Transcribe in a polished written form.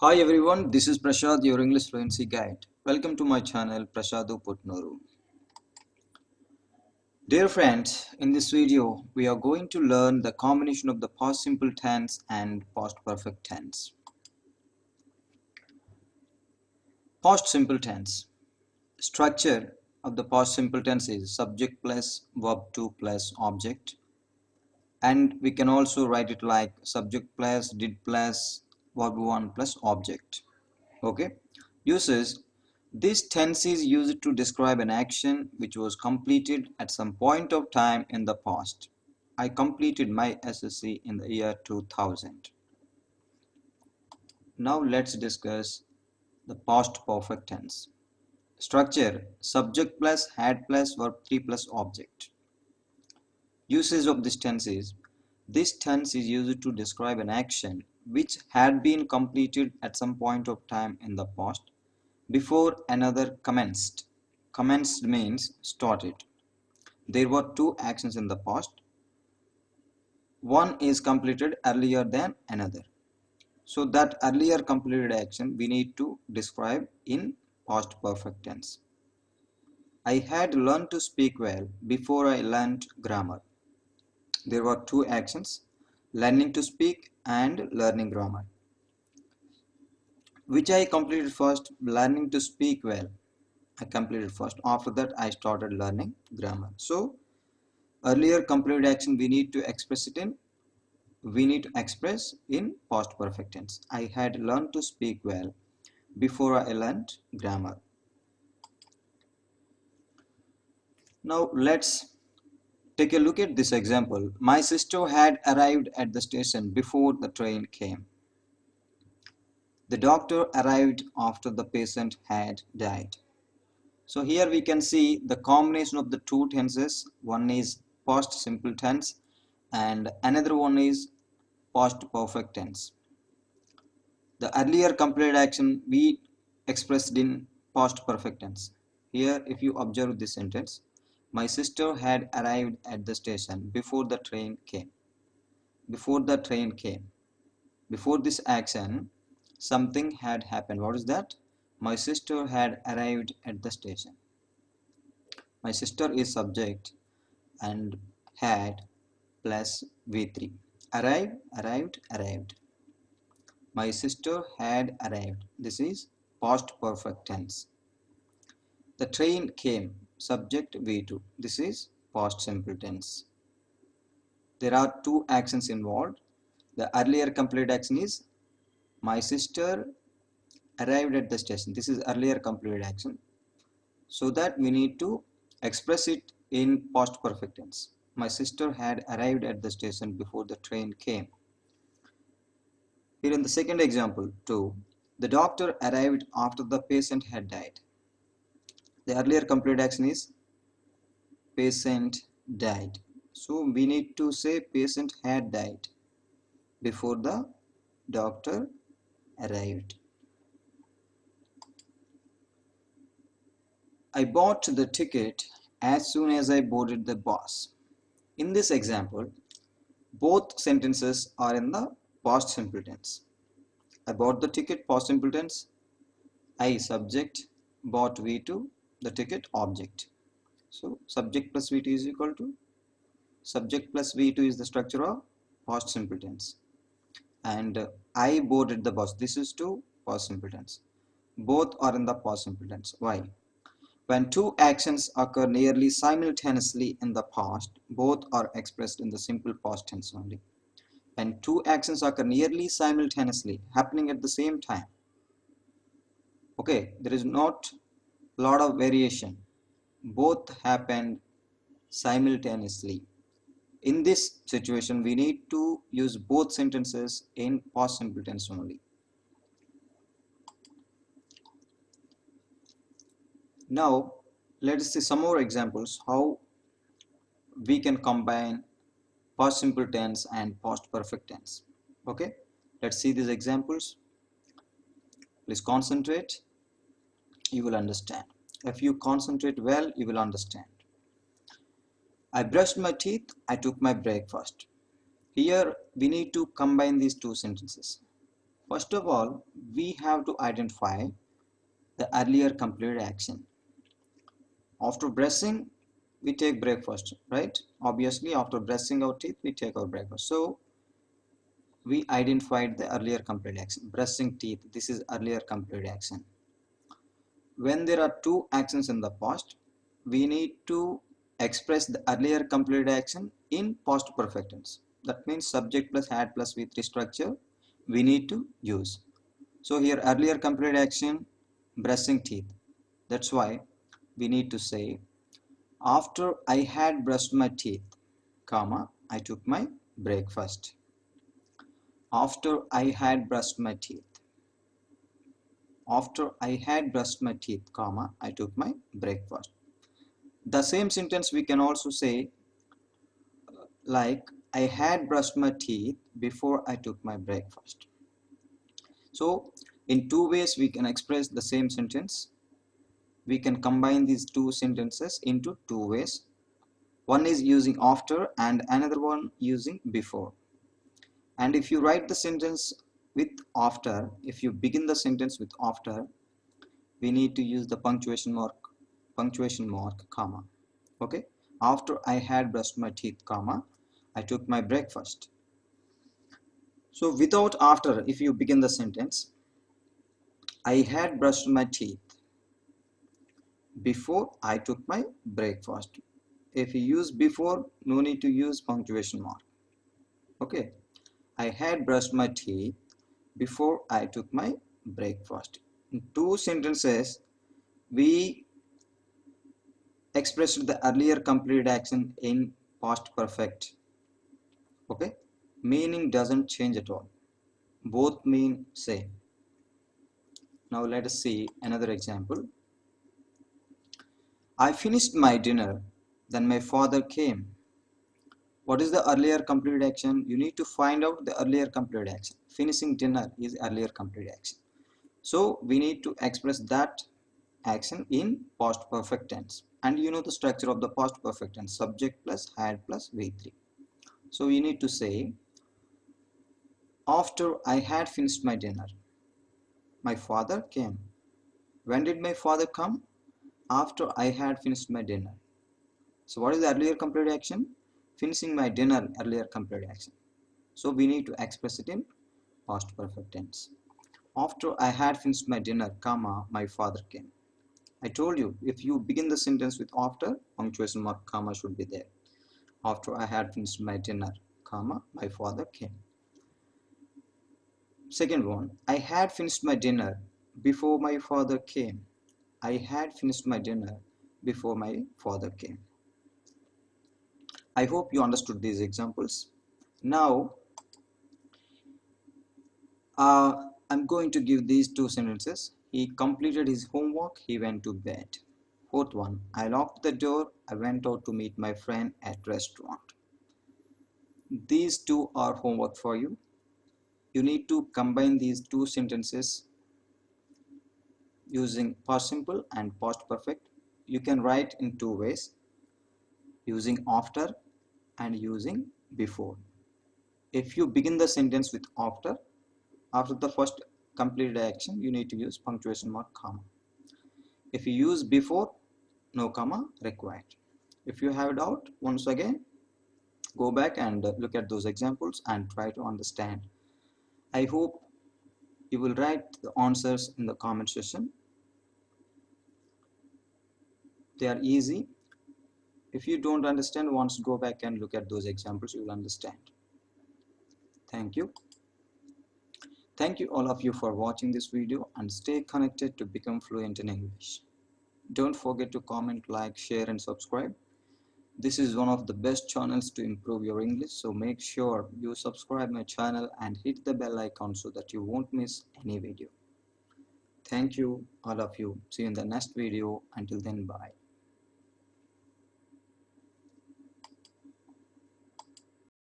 Hi everyone, this is Prashad, your English fluency guide. Welcome to my channel Prashadu Putnuru. Dear friends, in this video we are going to learn the combination of the past simple tense and past perfect tense. Past simple tense. Structure of the past simple tense is subject plus verb 2 plus object, and we can also write it like subject plus did plus verb 1 plus object. Okay. Uses. This tense is used to describe an action which was completed at some point of time in the past. I completed my SSC in the year 2000. Now let's discuss the past perfect tense. Structure. Subject plus had plus verb 3 plus object. Usage of this tense is. This tense is used to describe an action which had been completed at some point of time in the past before another commenced. Commenced means started. There were two actions in the past. One is completed earlier than another. So that earlier completed action we need to describe in past perfect tense. I had learned to speak well before I learned grammar. There were two actions, learning to speak and learning grammar. Which I completed first, learning to speak well. I completed first. After that, I started learning grammar. So, earlier completed action we need to express in past perfect tense. I had learned to speak well before I learned grammar. Now let's take a look at this example. My sister had arrived at the station before the train came. The doctor arrived after the patient had died. So here we can see the combination of the two tenses. One is past simple tense and another one is past perfect tense. The earlier completed action we expressed in past perfect tense. Here if you observe this sentence, my sister had arrived at the station before the train came. Before the train came. Before this action, something had happened. What is that? My sister had arrived at the station. My sister is subject and had plus V3. Arrived, arrived, arrived. My sister had arrived. This is past perfect tense. The train came. Subject V2. This is past simple tense. There are two actions involved. The earlier complete action is my sister arrived at the station. This is earlier completed action. So that we need to express it in past perfect tense. My sister had arrived at the station before the train came. Here in the second example, 2, the doctor arrived after the patient had died. The earlier complete action is patient died. So we need to say patient had died before the doctor arrived. I bought the ticket as soon as I boarded the bus. In this example, both sentences are in the past simple tense. I bought the ticket, past simple tense. I subject, bought V2, the ticket object. So subject plus V2 is equal to subject plus V2 is the structure of past simple tense. And I boarded the bus. This is to past simple tense. Both are in the past simple tense. Why? When two actions occur nearly simultaneously in the past, both are expressed in the simple past tense only. When two actions occur nearly simultaneously, happening at the same time, okay, there is not a lot of variation. Both happened simultaneously. In this situation, we need to use both sentences in past simple tense only. Now, let us see some more examples how we can combine past simple tense and past perfect tense. Okay, let's see these examples. Please concentrate, you will understand. If you concentrate well, you will understand. I brushed my teeth, I took my breakfast. Here we need to combine these two sentences. First of all, we have to identify the earlier completed action. After brushing, we take breakfast, right? Obviously, after brushing our teeth, we take our breakfast. So we identified the earlier completed action. Brushing teeth, this is earlier completed action. When there are two actions in the past, we need to express the earlier completed action in past perfect tense. That means subject plus had plus V3 structure we need to use. So here earlier completed action, brushing teeth. That's why we need to say after I had brushed my teeth, comma, I took my breakfast. After I had brushed my teeth. After I had brushed my teeth, comma, I took my breakfast. The same sentence we can also say like I had brushed my teeth before I took my breakfast. So in two ways we can express the same sentence. We can combine these two sentences into two ways. One is using after and another one using before. And if you write the sentence with after, if you begin the sentence with after, we need to use the punctuation mark, comma. Okay, after I had brushed my teeth, comma, I took my breakfast. So without after, if you begin the sentence, I had brushed my teeth before I took my breakfast. If you use before, no need to use punctuation mark. Okay, I had brushed my teeth before I took my breakfast. In two sentences, we expressed the earlier completed action in past perfect. Okay, meaning doesn't change at all. Both mean same. Now let us see another example. I finished my dinner, then my father came. What is the earlier completed action? You need to find out the earlier completed action. Finishing dinner is earlier completed action. So we need to express that action in past perfect tense. And you know the structure of the past perfect tense, subject plus had plus V3. So you need to say, after I had finished my dinner, my father came. When did my father come? After I had finished my dinner. So what is the earlier completed action? Finishing my dinner, earlier completed action. So we need to express it in past perfect tense. After I had finished my dinner, comma, my father came. I told you, if you begin the sentence with after, punctuation mark, comma should be there. After I had finished my dinner, comma, my father came. Second one, I had finished my dinner before my father came. I had finished my dinner before my father came. I hope you understood these examples. Now, I'm going to give these two sentences. He completed his homework, he went to bed. Fourth one, I locked the door, I went out to meet my friend at restaurant. These two are homework for you. You need to combine these two sentences using past simple and past perfect. You can write in two ways, using after and using before. If you begin the sentence with after the first completed action, you need to use punctuation mark, comma. If you use before, no comma required. If you have a doubt, once again, go back and look at those examples and try to understand. I hope you will write the answers in the comment section. They are easy. If you don't understand, once go back and look at those examples, you will understand. Thank you. Thank you all of you for watching this video and stay connected to become fluent in English. Don't forget to comment, like, share and subscribe. This is one of the best channels to improve your English, so make sure you subscribe my channel and hit the bell icon so that you won't miss any video. Thank you all of you. See you in the next video. Until then, bye.